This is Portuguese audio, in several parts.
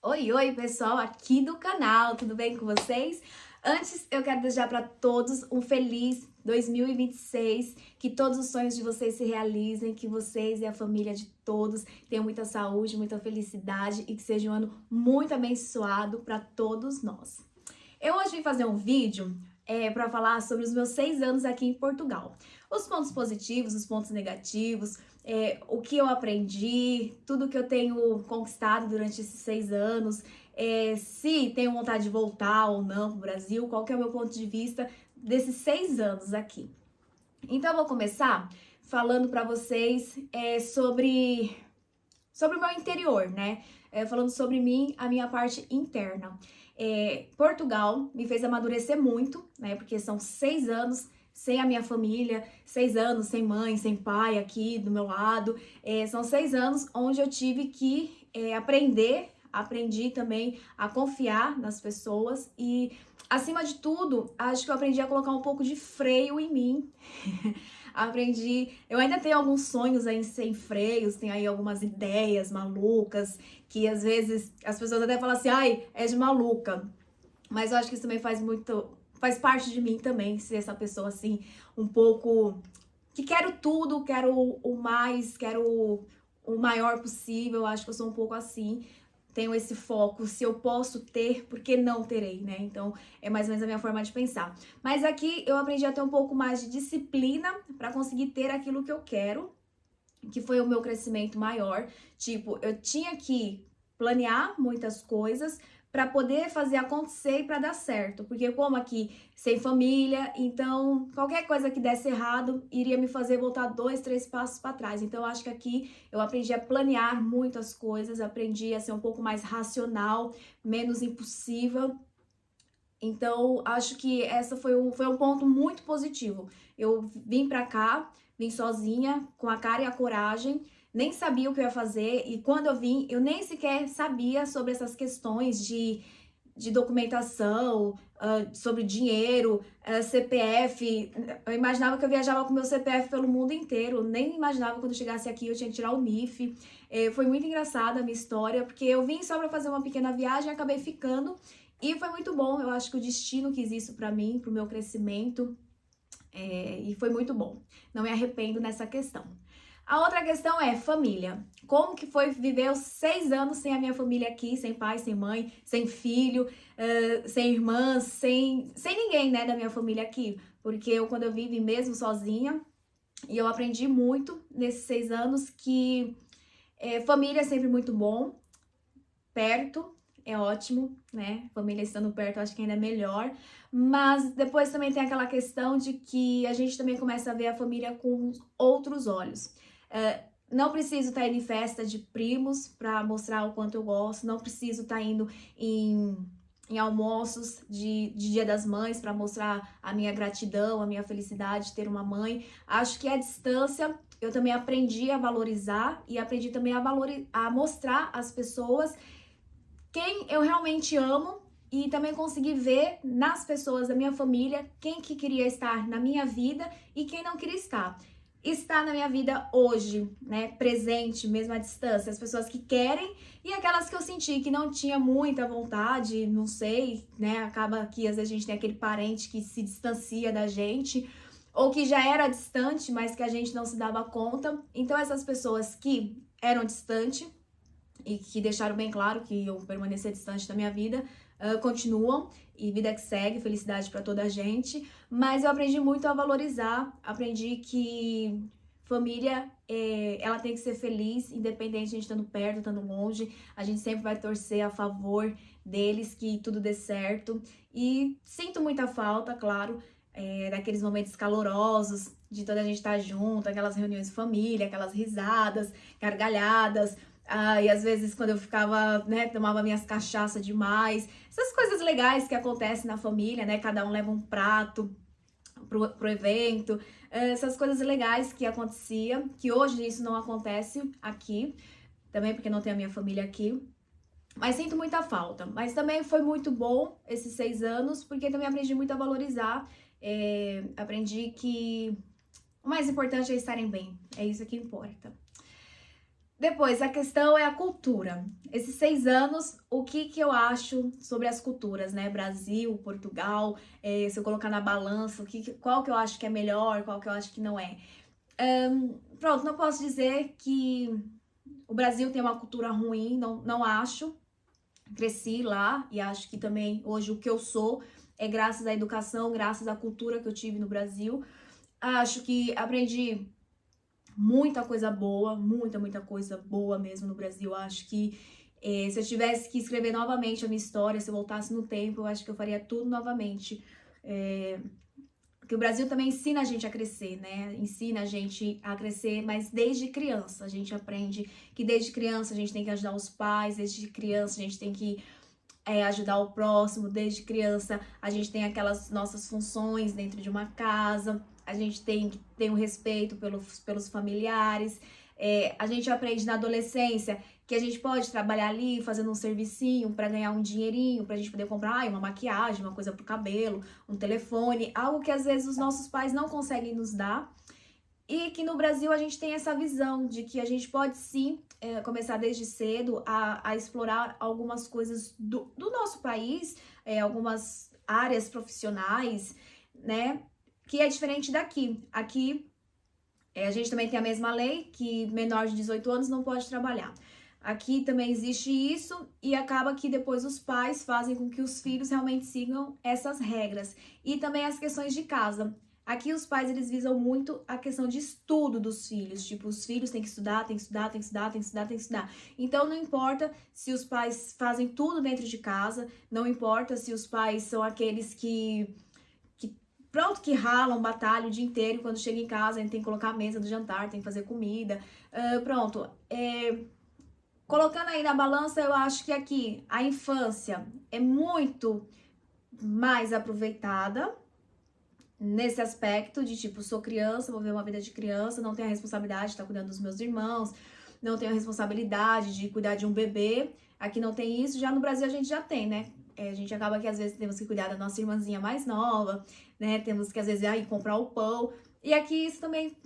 Oi, oi, pessoal aqui do canal, tudo bem com vocês? Antes, eu quero desejar para todos um feliz 2026, que todos os sonhos de vocês se realizem, que vocês e a família de todos tenham muita saúde, muita felicidade e que seja um ano muito abençoado para todos nós. Eu hoje vim fazer um vídeo para falar sobre os meus 6 anos aqui em Portugal. Os pontos positivos, os pontos negativos, o que eu aprendi, tudo que eu tenho conquistado durante esses 6 anos, se tenho vontade de voltar ou não para o Brasil, qual que é o meu ponto de vista desses 6 anos aqui. Então eu vou começar falando para vocês sobre o meu interior, né? Falando sobre mim, a minha parte interna. Portugal me fez amadurecer muito, né? Porque são 6 anos sem a minha família, 6 anos sem mãe, sem pai aqui do meu lado. São 6 anos onde eu tive que aprendi também a confiar nas pessoas e, acima de tudo, acho que eu aprendi a colocar um pouco de freio em mim. Eu ainda tenho alguns sonhos aí sem freios, tenho aí algumas ideias malucas, que às vezes as pessoas até falam assim, ai, é de maluca. Mas eu acho que isso também faz parte de mim também, ser essa pessoa assim, um pouco que quero tudo, quero o mais, quero o maior possível. Eu acho que eu sou um pouco assim, tenho esse foco, se eu posso ter, por que não terei, né? Então, é mais ou menos a minha forma de pensar. Mas aqui eu aprendi a ter um pouco mais de disciplina para conseguir ter aquilo que eu quero, que foi o meu crescimento maior. Tipo, eu tinha que planear muitas coisas para poder fazer acontecer e para dar certo, porque como aqui sem família, então qualquer coisa que desse errado iria me fazer voltar 2, 3 passos para trás. Então eu acho que aqui eu aprendi a planear muitas coisas, aprendi a ser um pouco mais racional, menos impulsiva. Então, acho que essa foi um ponto muito positivo. Eu vim pra cá, vim sozinha, com a cara e a coragem, nem sabia o que eu ia fazer, e quando eu vim, eu nem sequer sabia sobre essas questões de documentação, sobre dinheiro, CPF. Eu imaginava que eu viajava com meu CPF pelo mundo inteiro, nem imaginava que quando eu chegasse aqui eu tinha que tirar o NIF. Foi muito engraçada a minha história, porque eu vim só para fazer uma pequena viagem e acabei ficando. E foi muito bom, eu acho que o destino quis isso pra mim, pro meu crescimento, e foi muito bom. Não me arrependo nessa questão. A outra questão é família. Como que foi viver os 6 anos sem a minha família aqui, sem pai, sem mãe, sem filho, sem irmãs, sem ninguém, né, da minha família aqui? Porque quando eu vim mesmo sozinha, e eu aprendi muito nesses 6 anos que família é sempre muito bom, perto é ótimo, né? Família estando perto, eu acho que ainda é melhor. Mas depois também tem aquela questão de que a gente também começa a ver a família com outros olhos. Não preciso estar indo em festa de primos para mostrar o quanto eu gosto, não preciso estar indo em almoços de Dia das Mães para mostrar a minha gratidão, a minha felicidade de ter uma mãe. Acho que a distância eu também aprendi a valorizar e aprendi também a mostrar às pessoas quem eu realmente amo e também consegui ver nas pessoas da minha família quem que queria estar na minha vida e quem não queria estar. Está na minha vida hoje, né, presente, mesmo à distância, as pessoas que querem e aquelas que eu senti que não tinha muita vontade, não sei, né, acaba que às vezes a gente tem aquele parente que se distancia da gente ou que já era distante, mas que a gente não se dava conta. Então essas pessoas que eram distantes e que deixaram bem claro que eu permanecer distante da minha vida, continuam, e vida que segue, felicidade para toda a gente. Mas eu aprendi muito a valorizar, aprendi que família, ela tem que ser feliz, independente de a gente estando perto, estando longe, a gente sempre vai torcer a favor deles, que tudo dê certo. E sinto muita falta, claro, daqueles momentos calorosos, de toda a gente estar junto, aquelas reuniões de família, aquelas risadas, gargalhadas. E às vezes quando eu ficava, né, tomava minhas cachaças demais, essas coisas legais que acontecem na família, né, cada um leva um prato pro evento, essas coisas legais que acontecia, que hoje isso não acontece aqui, também porque não tenho a minha família aqui, mas sinto muita falta. Mas também foi muito bom esses 6 anos, porque também aprendi muito a valorizar, aprendi que o mais importante é estarem bem, é isso que importa. Depois, a questão é a cultura. Esses 6 anos, o que que eu acho sobre as culturas, né? Brasil, Portugal, se eu colocar na balança, qual que eu acho que é melhor, qual que eu acho que não é. Pronto, não posso dizer que o Brasil tem uma cultura ruim, não acho. Cresci lá e acho que também hoje o que eu sou é graças à educação, graças à cultura que eu tive no Brasil. Acho que aprendi muita coisa boa, muita coisa boa mesmo no Brasil. Acho que se eu tivesse que escrever novamente a minha história, se eu voltasse no tempo, eu acho que eu faria tudo novamente. Porque o Brasil também ensina a gente a crescer, né? Ensina a gente a crescer, mas desde criança. A gente aprende que desde criança a gente tem que ajudar os pais, desde criança a gente tem que ajudar o próximo, desde criança a gente tem aquelas nossas funções dentro de uma casa, a gente tem que ter um respeito pelos familiares, a gente aprende na adolescência que a gente pode trabalhar ali fazendo um servicinho para ganhar um dinheirinho, pra gente poder comprar uma maquiagem, uma coisa pro cabelo, um telefone, algo que às vezes os nossos pais não conseguem nos dar. E que no Brasil a gente tem essa visão de que a gente pode sim começar desde cedo a explorar algumas coisas do nosso país, algumas áreas profissionais, né? Que é diferente daqui. Aqui a gente também tem a mesma lei que menor de 18 anos não pode trabalhar. Aqui também existe isso e acaba que depois os pais fazem com que os filhos realmente sigam essas regras. E também as questões de casa. Aqui os pais, eles visam muito a questão de estudo dos filhos. Tipo, os filhos têm que estudar, têm que estudar, têm que estudar, têm que estudar, têm que estudar. Então, não importa se os pais fazem tudo dentro de casa, não importa se os pais são aqueles que pronto, que ralam, batalham o dia inteiro, quando chega em casa, a gente tem que colocar a mesa do jantar, tem que fazer comida. Pronto, colocando aí na balança, eu acho que aqui a infância é muito mais aproveitada nesse aspecto de tipo, sou criança, vou ver uma vida de criança, não tenho a responsabilidade de estar cuidando dos meus irmãos, não tenho a responsabilidade de cuidar de um bebê. Aqui não tem isso, já no Brasil a gente já tem, né? A gente acaba que às vezes temos que cuidar da nossa irmãzinha mais nova, né? Temos que às vezes ir comprar o pão. E aqui isso também,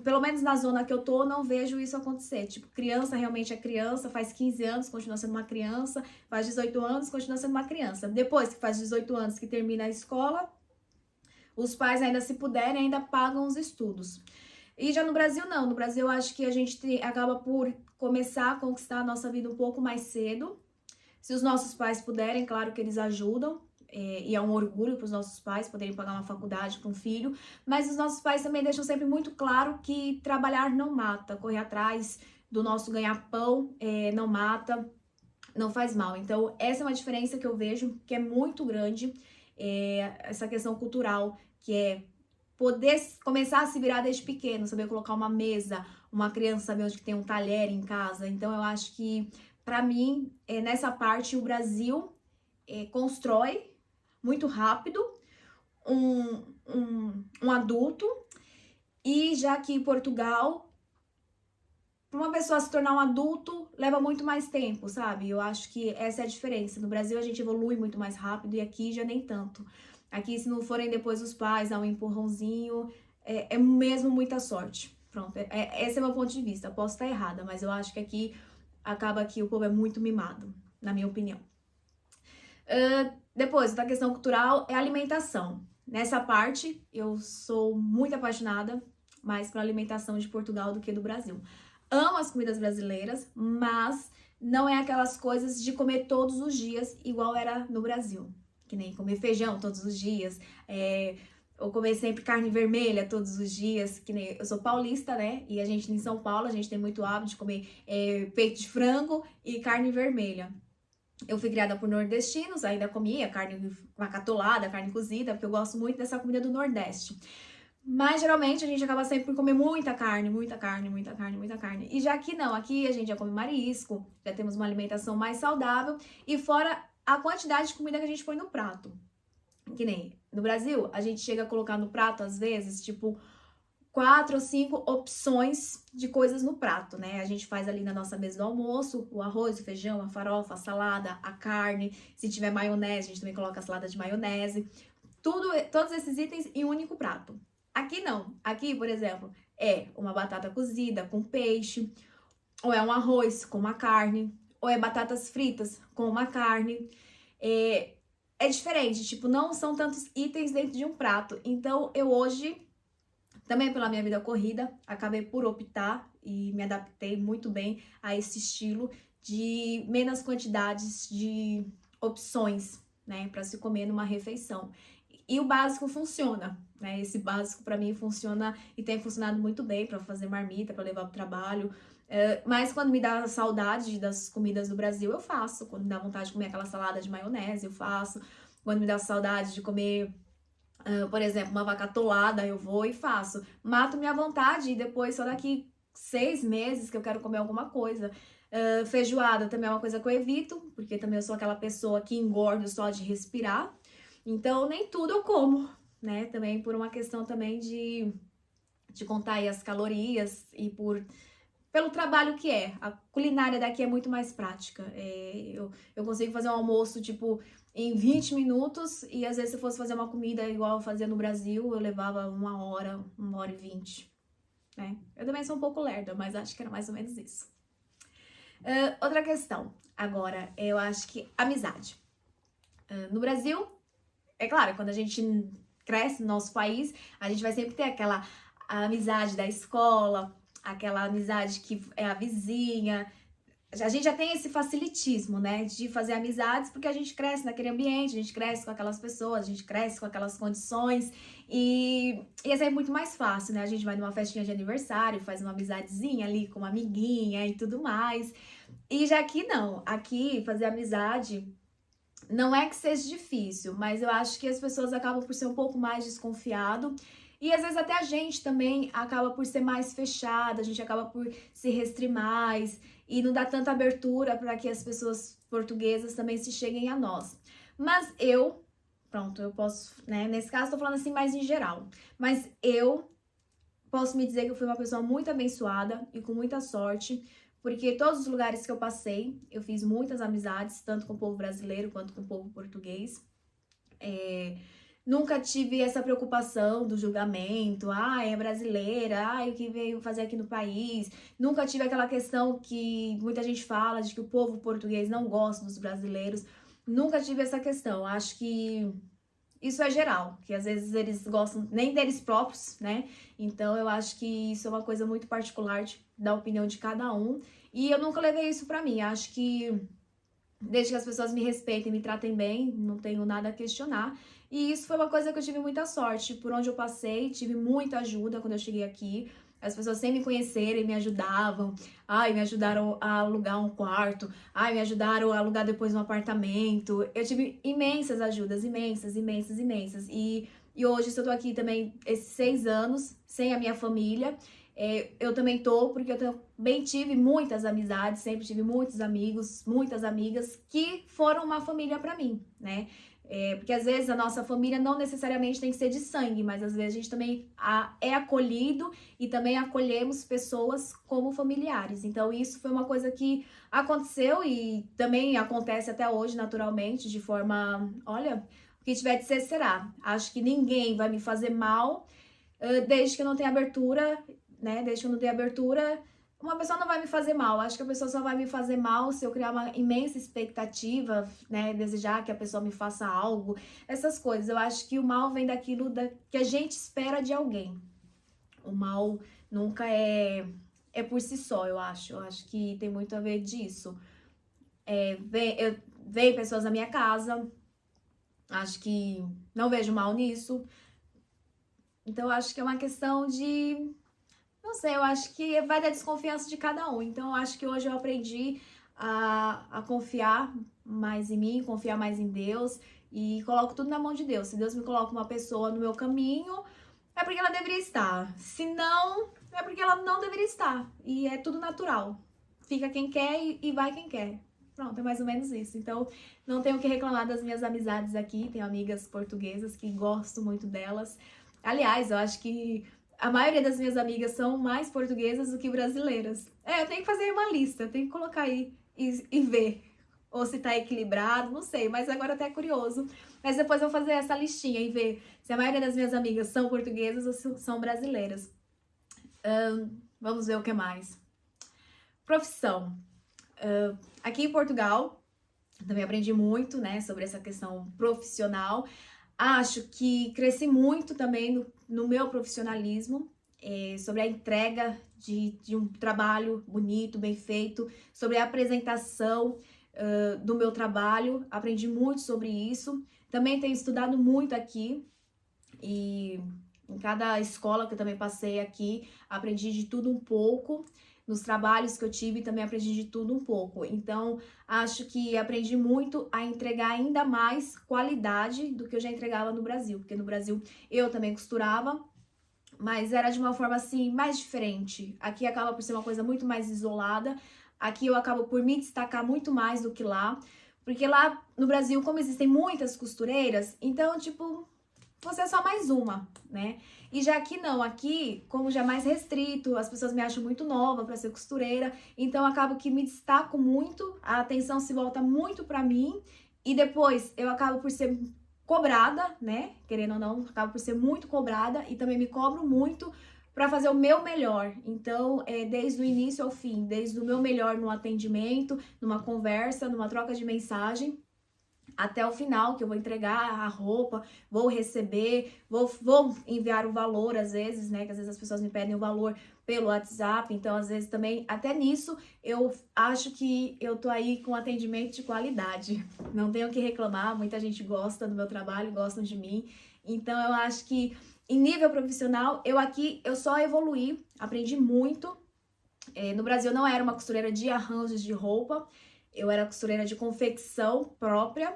pelo menos na zona que eu tô, não vejo isso acontecer. Tipo, criança realmente é criança, faz 15 anos, continua sendo uma criança, faz 18 anos, continua sendo uma criança. Depois que faz 18 anos que termina a escola, os pais ainda, se puderem, ainda pagam os estudos. E já no Brasil, não. No Brasil, eu acho que a gente acaba por começar a conquistar a nossa vida um pouco mais cedo. Se os nossos pais puderem, claro que eles ajudam. E é um orgulho para os nossos pais poderem pagar uma faculdade para um filho. Mas os nossos pais também deixam sempre muito claro que trabalhar não mata. Correr atrás do nosso ganha-pão não mata, não faz mal. Então, essa é uma diferença que eu vejo que é muito grande. Essa questão cultural, que é poder começar a se virar desde pequeno, saber colocar uma mesa, uma criança saber onde tem um talher em casa. Então eu acho que, para mim, nessa parte o Brasil constrói muito rápido um adulto, e já que Portugal, para uma pessoa se tornar um adulto, leva muito mais tempo, sabe? Eu acho que essa é a diferença. No Brasil a gente evolui muito mais rápido e aqui já nem tanto. Aqui, se não forem depois os pais dar um empurrãozinho, é mesmo muita sorte. Pronto, esse é o meu ponto de vista. Posso estar errada, mas eu acho que aqui acaba que o povo é muito mimado, na minha opinião. Depois, outra questão cultural é a alimentação. Nessa parte, eu sou muito apaixonada mais pela alimentação de Portugal do que do Brasil. Amo as comidas brasileiras, mas não é aquelas coisas de comer todos os dias igual era no Brasil. Que nem comer feijão todos os dias, ou comer sempre carne vermelha todos os dias, que nem eu sou paulista, né? E a gente em São Paulo, a gente tem muito hábito de comer peito de frango e carne vermelha. Eu fui criada por nordestinos, ainda comia carne macatolada, carne cozida, porque eu gosto muito dessa comida do Nordeste. Mas geralmente a gente acaba sempre por comer muita carne, muita carne, muita carne, muita carne. E já aqui não, aqui a gente já come marisco, já temos uma alimentação mais saudável, e fora a quantidade de comida que a gente põe no prato. Que nem no Brasil, a gente chega a colocar no prato, às vezes, tipo, 4 ou 5 opções de coisas no prato, né? A gente faz ali na nossa mesa do almoço, o arroz, o feijão, a farofa, a salada, a carne. Se tiver maionese, a gente também coloca a salada de maionese. Todos esses itens em um único prato. Aqui não. Aqui, por exemplo, é uma batata cozida com peixe, ou é um arroz com uma carne, ou é batatas fritas com uma carne. É diferente, tipo, não são tantos itens dentro de um prato. Então, eu hoje, também pela minha vida corrida, acabei por optar e me adaptei muito bem a esse estilo de menos quantidades de opções, né, para se comer numa refeição. E o básico funciona, né? Esse básico para mim funciona e tem funcionado muito bem para fazer marmita, para levar para o trabalho. Mas quando me dá saudade das comidas do Brasil, eu faço. Quando me dá vontade de comer aquela salada de maionese, eu faço. Quando me dá saudade de comer, por exemplo, uma vaca atolada, eu vou e faço. Mato minha vontade e depois, só daqui 6 meses que eu quero comer alguma coisa. Feijoada também é uma coisa que eu evito, porque também eu sou aquela pessoa que engorda só de respirar. Então, nem tudo eu como, né? Também por uma questão também de contar aí as calorias e pelo trabalho que é. A culinária daqui é muito mais prática. Eu consigo fazer um almoço, tipo, em 20 minutos e às vezes se eu fosse fazer uma comida igual eu fazia no Brasil, eu levava 1 hora e 20, né? Eu também sou um pouco lerda, mas acho que era mais ou menos isso. Outra questão, agora, eu acho que amizade. No Brasil, é claro, quando a gente cresce no nosso país, a gente vai sempre ter aquela amizade da escola, aquela amizade que é a vizinha. A gente já tem esse facilitismo, né, de fazer amizades, porque a gente cresce naquele ambiente, a gente cresce com aquelas pessoas, a gente cresce com aquelas condições, e esse é muito mais fácil, né? A gente vai numa festinha de aniversário, faz uma amizadezinha ali com uma amiguinha e tudo mais. E já aqui não, aqui fazer amizade não é que seja difícil, mas eu acho que as pessoas acabam por ser um pouco mais desconfiado e às vezes até a gente também acaba por ser mais fechada, a gente acaba por se restringir mais e não dá tanta abertura para que as pessoas portuguesas também se cheguem a nós. Mas pronto, eu posso, né? Nesse caso, tô falando assim mais em geral, mas eu posso me dizer que eu fui uma pessoa muito abençoada e com muita sorte, porque todos os lugares que eu passei, eu fiz muitas amizades, tanto com o povo brasileiro quanto com o povo português. Nunca tive essa preocupação do julgamento, é brasileira, o que veio fazer aqui no país. Nunca tive aquela questão que muita gente fala de que o povo português não gosta dos brasileiros. Nunca tive essa questão. Acho que isso é geral, que às vezes eles gostam nem deles próprios, né? Então eu acho que isso é uma coisa muito particular da opinião de cada um. E eu nunca levei isso pra mim. Acho que desde que as pessoas me respeitem, me tratem bem, não tenho nada a questionar. E isso foi uma coisa que eu tive muita sorte. Por onde eu passei, tive muita ajuda quando eu cheguei aqui. As pessoas sem me conhecerem me ajudavam. Me ajudaram a alugar um quarto. Me ajudaram a alugar depois um apartamento. Eu tive imensas ajudas, imensas, imensas, imensas. E hoje, se eu tô aqui também esses 6 anos, sem a minha família, eu também tô, porque eu também tive muitas amizades, sempre tive muitos amigos, muitas amigas que foram uma família pra mim, né? Porque às vezes a nossa família não necessariamente tem que ser de sangue, mas às vezes a gente também é acolhido e também acolhemos pessoas como familiares. Então isso foi uma coisa que aconteceu e também acontece até hoje naturalmente, de forma, olha, o que tiver de ser será. Acho que ninguém vai me fazer mal, desde que eu não tenha abertura, né? Desde que eu não tenha abertura, uma pessoa não vai me fazer mal. Acho que a pessoa só vai me fazer mal se eu criar uma imensa expectativa, né? Desejar que a pessoa me faça algo, essas coisas. Eu acho que o mal vem daquilo que a gente espera de alguém. O mal nunca é por si só, eu acho. Eu acho que tem muito a ver disso. Vem pessoas na minha casa, acho que não vejo mal nisso. Então, eu acho que é uma questão de... Não sei, eu acho que vai da desconfiança de cada um. Então, eu acho que hoje eu aprendi a confiar mais em mim, confiar mais em Deus e coloco tudo na mão de Deus. Se Deus me coloca uma pessoa no meu caminho, é porque ela deveria estar. Se não, é porque ela não deveria estar. E é tudo natural. Fica quem quer e vai quem quer. Pronto, é mais ou menos isso. Então, não tenho o que reclamar das minhas amizades aqui. Tenho amigas portuguesas que gosto muito delas. Aliás, eu acho que a maioria das minhas amigas são mais portuguesas do que brasileiras. Eu tenho que fazer uma lista, eu tenho que colocar aí e ver. Ou se tá equilibrado, não sei, mas agora até é curioso. Mas depois eu vou fazer essa listinha e ver se a maioria das minhas amigas são portuguesas ou são brasileiras. Vamos ver o que mais. Profissão. Aqui em Portugal, também aprendi muito, né, sobre essa questão profissional. Acho que cresci muito também no meu profissionalismo, sobre a entrega de um trabalho bonito, bem feito, sobre a apresentação do meu trabalho. Aprendi muito sobre isso. Também tenho estudado muito aqui e em cada escola que eu também passei aqui, aprendi de tudo um pouco. Nos trabalhos que eu tive, também aprendi de tudo um pouco. Então, acho que aprendi muito a entregar ainda mais qualidade do que eu já entregava no Brasil. Porque no Brasil eu também costurava, mas era de uma forma assim mais diferente. Aqui acaba por ser uma coisa muito mais isolada. Aqui eu acabo por me destacar muito mais do que lá. Porque lá no Brasil, como existem muitas costureiras, então, tipo, você é só mais uma, né? E já aqui não, aqui, como já é mais restrito, as pessoas me acham muito nova para ser costureira, então eu acabo que me destaco muito, a atenção se volta muito para mim, e depois eu acabo por ser cobrada, né? Querendo ou não, acabo por ser muito cobrada e também me cobro muito para fazer o meu melhor. Então, desde o início ao fim, desde o meu melhor no atendimento, numa conversa, numa troca de mensagem, até o final, que eu vou entregar a roupa, vou receber, vou enviar o valor às vezes, né? Que às vezes as pessoas me pedem o valor pelo WhatsApp, então às vezes também, até nisso, eu acho que eu tô aí com atendimento de qualidade. Não tenho o que reclamar, muita gente gosta do meu trabalho, gostam de mim. Então eu acho que em nível profissional, eu só evoluí, aprendi muito. No Brasil eu não era uma costureira de arranjos de roupa, eu era costureira de confecção própria.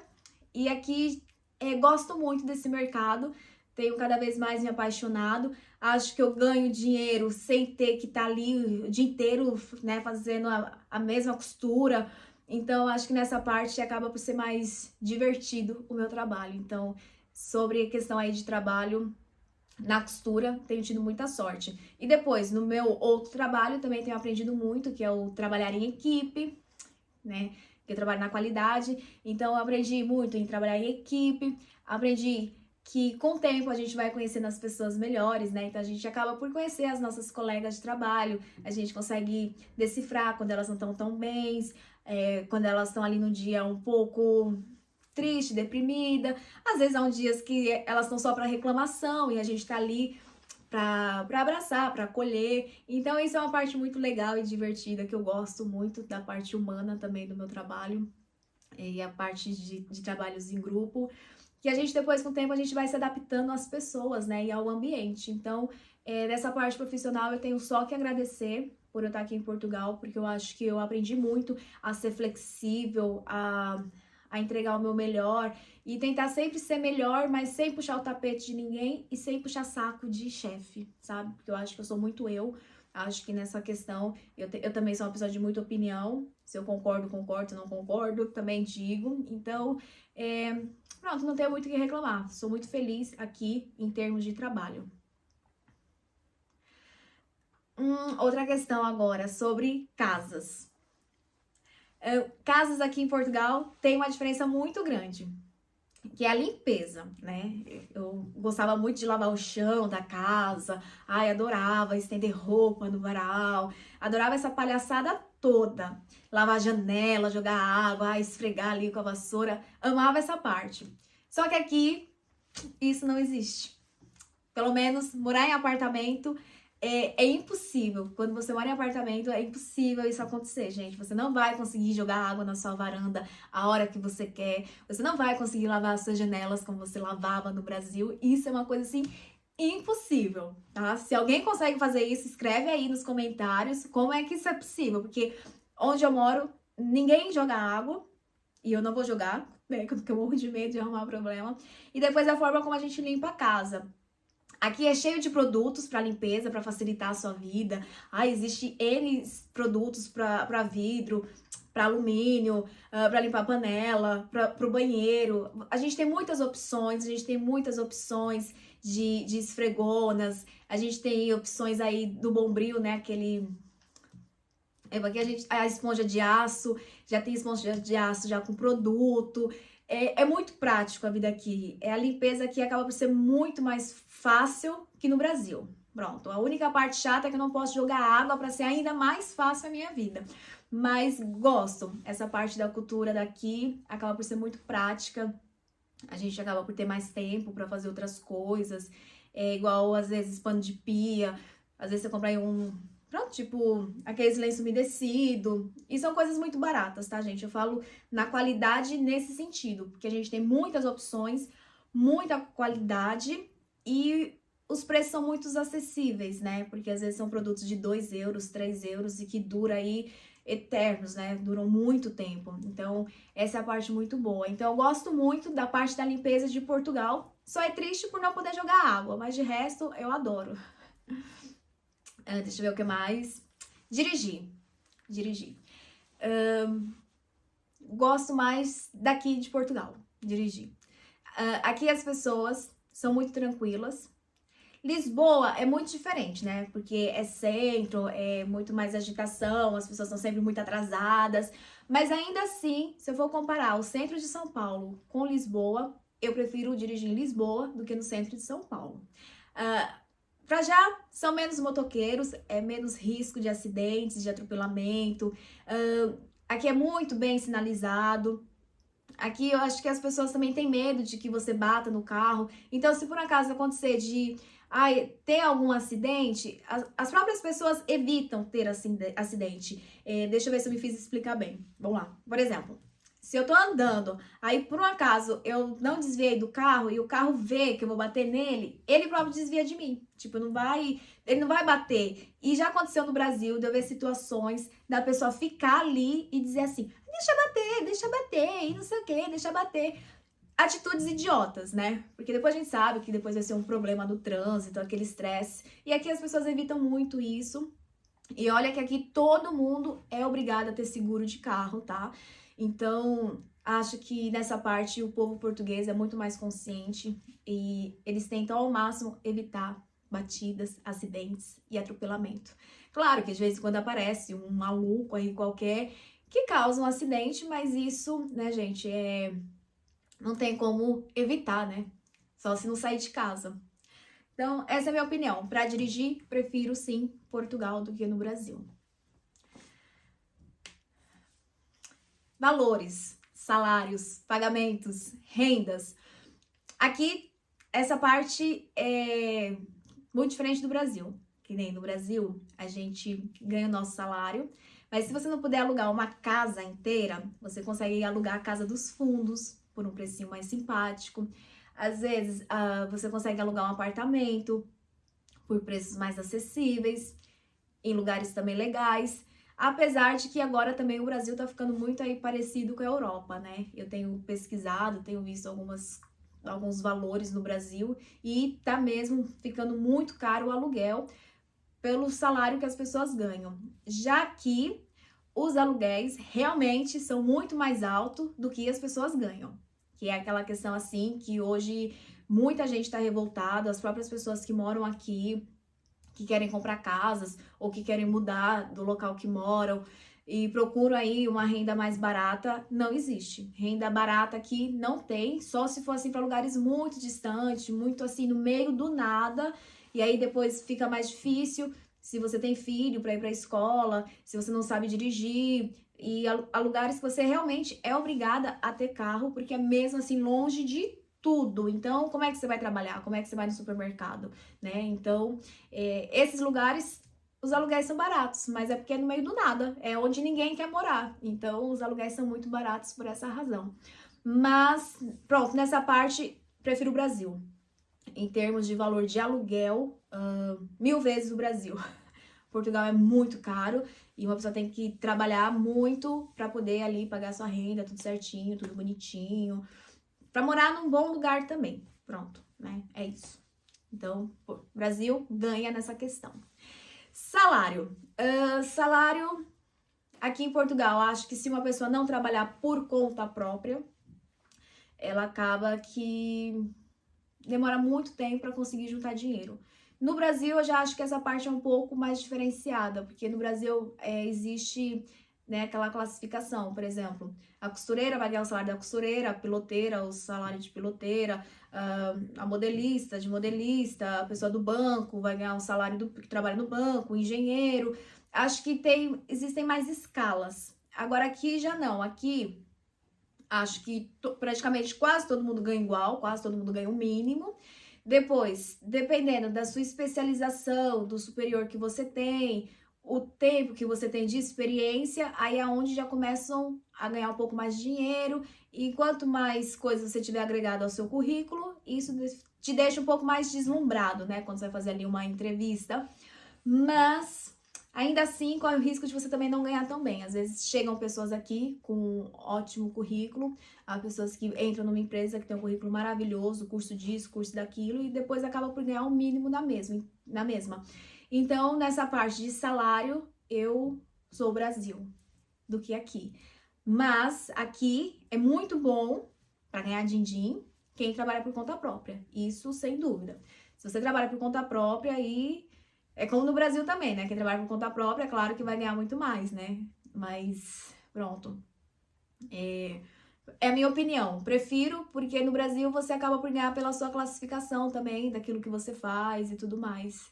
E aqui gosto muito desse mercado, tenho cada vez mais me apaixonado. Acho que eu ganho dinheiro sem ter que estar ali o dia inteiro, né, fazendo a mesma costura. Então, acho que nessa parte acaba por ser mais divertido o meu trabalho. Então, sobre a questão aí de trabalho na costura, tenho tido muita sorte. E depois, no meu outro trabalho, também tenho aprendido muito, que é o trabalhar em equipe, né? Que eu trabalho na qualidade, então eu aprendi muito em trabalhar em equipe, aprendi que com o tempo a gente vai conhecendo as pessoas melhores, né? Então a gente acaba por conhecer as nossas colegas de trabalho, a gente consegue decifrar quando elas não estão tão bem, quando elas estão ali no dia um pouco triste, deprimida. Às vezes há uns dias que elas estão só para reclamação e a gente tá ali para abraçar, para acolher. Então isso é uma parte muito legal e divertida, que eu gosto muito da parte humana também do meu trabalho, e a parte de trabalhos em grupo, que a gente depois com o tempo a gente vai se adaptando às pessoas, né, e ao ambiente. Então, dessa parte profissional eu tenho só que agradecer por eu estar aqui em Portugal, porque eu acho que eu aprendi muito a ser flexível, a entregar o meu melhor e tentar sempre ser melhor, mas sem puxar o tapete de ninguém e sem puxar saco de chefe, sabe? Porque eu acho que eu sou muito eu. Acho que nessa questão eu também sou uma pessoa de muita opinião. Se eu concordo, concordo. Se eu não concordo, também digo. Então, pronto, não tenho muito o que reclamar. Sou muito feliz aqui em termos de trabalho. Outra questão agora sobre casas. Casas aqui em Portugal tem uma diferença muito grande, que é a limpeza, né? Eu gostava muito de lavar o chão da casa, ai, adorava estender roupa no varal, adorava essa palhaçada toda, lavar a janela, jogar água, ai, esfregar ali com a vassoura, amava essa parte. Só que aqui isso não existe. Pelo menos morar em apartamento é impossível. Quando você mora em apartamento, é impossível isso acontecer, gente. Você não vai conseguir jogar água na sua varanda a hora que você quer. Você não vai conseguir lavar as suas janelas como você lavava no Brasil. Isso é uma coisa, assim, impossível, tá? Se alguém consegue fazer isso, escreve aí nos comentários como é que isso é possível. Porque onde eu moro, ninguém joga água. E eu não vou jogar, né? Porque eu morro de medo de arrumar problema. E depois a forma como a gente limpa a casa. Aqui é cheio de produtos para limpeza, para facilitar a sua vida. Existe N produtos para vidro, para alumínio, para limpar panela, para o banheiro. A gente tem muitas opções, de esfregonas, a gente tem opções aí do Bombril, né? Aqui a esponja de aço, já tem esponja de aço já com produto. É muito prático a vida aqui. A limpeza aqui acaba por ser muito mais fácil que no Brasil. Pronto, a única parte chata é que eu não posso jogar água para ser ainda mais fácil a minha vida. Mas gosto, essa parte da cultura daqui acaba por ser muito prática. A gente acaba por ter mais tempo para fazer outras coisas. É igual, às vezes, pano de pia. Às vezes você compra aí pronto, tipo, aqueles lenço umedecido. E são coisas muito baratas, tá, gente? Eu falo na qualidade nesse sentido. Porque a gente tem muitas opções, muita qualidade e os preços são muito acessíveis, né? Porque às vezes são produtos de 2 euros, 3 euros e que dura aí eternos, né? Duram muito tempo. Então, essa é a parte muito boa. Então, eu gosto muito da parte da limpeza de Portugal. Só é triste por não poder jogar água, mas de resto, eu adoro. Deixa eu ver o que mais. Dirigir. Dirigir. Gosto mais daqui de Portugal, dirigir. Aqui as pessoas são muito tranquilas. Lisboa é muito diferente, né? Porque é centro, é muito mais agitação, as pessoas estão sempre muito atrasadas. Mas ainda assim, se eu for comparar o centro de São Paulo com Lisboa, eu prefiro dirigir em Lisboa do que no centro de São Paulo. Pra já, são menos motoqueiros, é menos risco de acidentes, de atropelamento. Aqui é muito bem sinalizado. Aqui eu acho que as pessoas também têm medo de que você bata no carro. Então, se por acaso acontecer de ter algum acidente, as próprias pessoas evitam ter acidente. Deixa eu ver se eu me fiz explicar bem. Vamos lá. Por exemplo, se eu tô andando, aí por um acaso eu não desviei do carro e o carro vê que eu vou bater nele, ele próprio desvia de mim. Tipo, ele não vai bater. E já aconteceu no Brasil de eu ver situações da pessoa ficar ali e dizer assim: deixa bater, e não sei o que, deixa bater. Atitudes idiotas, né? Porque depois a gente sabe que depois vai ser um problema no trânsito, aquele estresse. E aqui as pessoas evitam muito isso. E olha que aqui todo mundo é obrigado a ter seguro de carro, tá? Então, acho que nessa parte o povo português é muito mais consciente e eles tentam ao máximo evitar batidas, acidentes e atropelamento. Claro que de vez em quando aparece um maluco aí qualquer que causa um acidente, mas isso, né, gente, não tem como evitar, né? Só se não sair de casa. Então, essa é a minha opinião. Para dirigir, prefiro sim Portugal do que no Brasil. Valores, salários, pagamentos, rendas. Aqui, essa parte é muito diferente do Brasil. Que nem no Brasil, a gente ganha o nosso salário, mas se você não puder alugar uma casa inteira, você consegue alugar a casa dos fundos por um precinho mais simpático. Às vezes, você consegue alugar um apartamento por preços mais acessíveis, em lugares também legais. Apesar de que agora também o Brasil tá ficando muito aí parecido com a Europa, né? Eu tenho pesquisado, tenho visto alguns valores no Brasil e tá mesmo ficando muito caro o aluguel pelo salário que as pessoas ganham. Já que os aluguéis realmente são muito mais altos do que as pessoas ganham. Que é aquela questão assim que hoje muita gente está revoltada, as próprias pessoas que moram aqui, que querem comprar casas ou que querem mudar do local que moram e procuram aí uma renda mais barata, não existe. Renda barata aqui não tem, só se for assim para lugares muito distantes, muito assim no meio do nada, e aí depois fica mais difícil se você tem filho para ir para a escola, se você não sabe dirigir, e a lugares que você realmente é obrigada a ter carro, porque é mesmo assim longe de tudo. Então, como é que você vai trabalhar? Como é que você vai no supermercado, né? Então, esses lugares, os aluguéis são baratos, mas é porque é no meio do nada, é onde ninguém quer morar. Então, os aluguéis são muito baratos por essa razão. Mas, pronto, nessa parte, prefiro o Brasil. Em termos de valor de aluguel, 1000 vezes o Brasil. Portugal é muito caro e uma pessoa tem que trabalhar muito para poder ali pagar sua renda, tudo certinho, tudo bonitinho, para morar num bom lugar também. Pronto, né? É isso. Então, o Brasil ganha nessa questão. Salário. Salário aqui em Portugal, acho que se uma pessoa não trabalhar por conta própria, ela acaba que demora muito tempo para conseguir juntar dinheiro. No Brasil, eu já acho que essa parte é um pouco mais diferenciada, porque no Brasil existe né, aquela classificação, por exemplo, a costureira vai ganhar o salário da costureira, a piloteira, o salário de piloteira, a modelista, de modelista, a pessoa do banco vai ganhar o salário do que trabalha no banco, o engenheiro. Acho que existem mais escalas. Agora aqui já não, aqui acho que praticamente quase todo mundo ganha igual, quase todo mundo ganha o mínimo. Depois, dependendo da sua especialização, do superior que você tem, o tempo que você tem de experiência, aí é onde já começam a ganhar um pouco mais de dinheiro. E quanto mais coisas você tiver agregado ao seu currículo, isso te deixa um pouco mais deslumbrado, né? Quando você vai fazer ali uma entrevista. Mas ainda assim, corre o risco de você também não ganhar tão bem. Às vezes chegam pessoas aqui com um ótimo currículo, há pessoas que entram numa empresa que tem um currículo maravilhoso, curso disso, curso daquilo, e depois acaba por ganhar o mínimo na mesma. Então, nessa parte de salário, eu sou o Brasil do que aqui. Mas aqui é muito bom para ganhar din-din quem trabalha por conta própria. Isso sem dúvida. Se você trabalha por conta própria, aí é como no Brasil também, né? Quem trabalha por conta própria, é claro que vai ganhar muito mais, né? Mas pronto. É a minha opinião. Prefiro, porque no Brasil você acaba por ganhar pela sua classificação também, daquilo que você faz e tudo mais.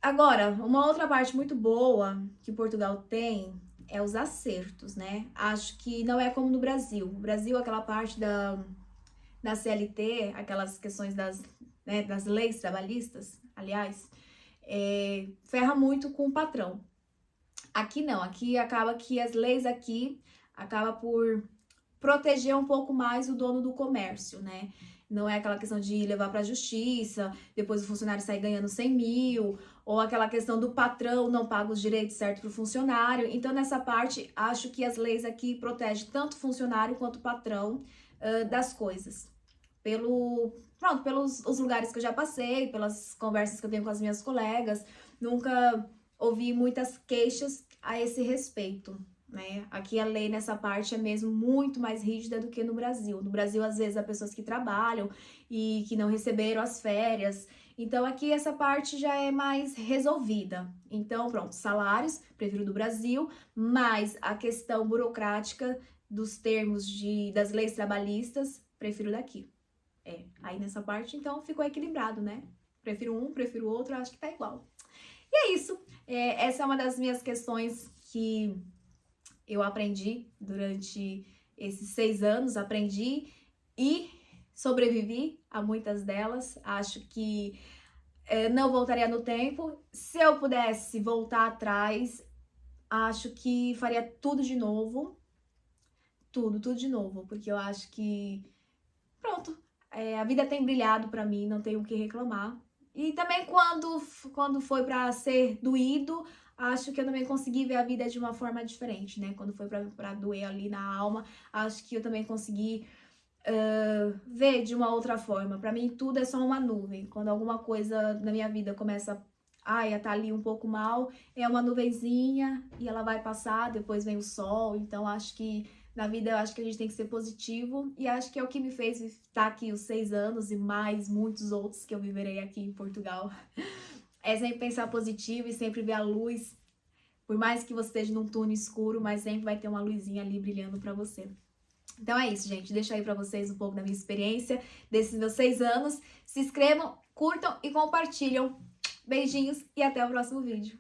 Agora, uma outra parte muito boa que Portugal tem é os acertos, né? Acho que não é como no Brasil. O Brasil, aquela parte da CLT, aquelas questões né, das leis trabalhistas, aliás, ferra muito com o patrão. Aqui não, aqui acaba que as leis aqui acaba por proteger um pouco mais o dono do comércio, né? Não é aquela questão de levar para a justiça, depois o funcionário sair ganhando 100 mil, ou aquela questão do patrão não paga os direitos certos para o funcionário. Então, nessa parte, acho que as leis aqui protegem tanto o funcionário quanto o patrão das coisas. Pelos os lugares que eu já passei, pelas conversas que eu tenho com as minhas colegas, nunca ouvi muitas queixas a esse respeito, né? Aqui a lei nessa parte é mesmo muito mais rígida do que no Brasil. No Brasil, às vezes, há pessoas que trabalham e que não receberam as férias. Então, aqui essa parte já é mais resolvida. Então, pronto, salários, prefiro do Brasil, mas a questão burocrática dos termos das leis trabalhistas, prefiro daqui. Aí nessa parte, então, ficou equilibrado, né? Prefiro um, prefiro o outro, acho que tá igual. E é isso. Essa é uma das minhas questões que eu aprendi durante esses 6 anos, aprendi e sobrevivi a muitas delas. Acho que não voltaria no tempo. Se eu pudesse voltar atrás, acho que faria tudo de novo. Tudo de novo, porque eu acho que, pronto, a vida tem brilhado pra mim, não tenho o que reclamar. E também quando foi pra ser doído, acho que eu também consegui ver a vida de uma forma diferente, né? Quando foi pra doer ali na alma, acho que eu também consegui ver de uma outra forma. Pra mim, tudo é só uma nuvem. Quando alguma coisa na minha vida começa a estar ali um pouco mal, é uma nuvenzinha e ela vai passar, depois vem o sol. Então, acho que na vida, eu acho que a gente tem que ser positivo e acho que é o que me fez estar aqui os 6 anos e mais muitos outros que eu viverei aqui em Portugal. É sempre pensar positivo e sempre ver a luz. Por mais que você esteja num túnel escuro, mas sempre vai ter uma luzinha ali brilhando pra você. Então é isso, gente. Deixo aí pra vocês um pouco da minha experiência, desses meus 6 anos. Se inscrevam, curtam e compartilham. Beijinhos e até o próximo vídeo.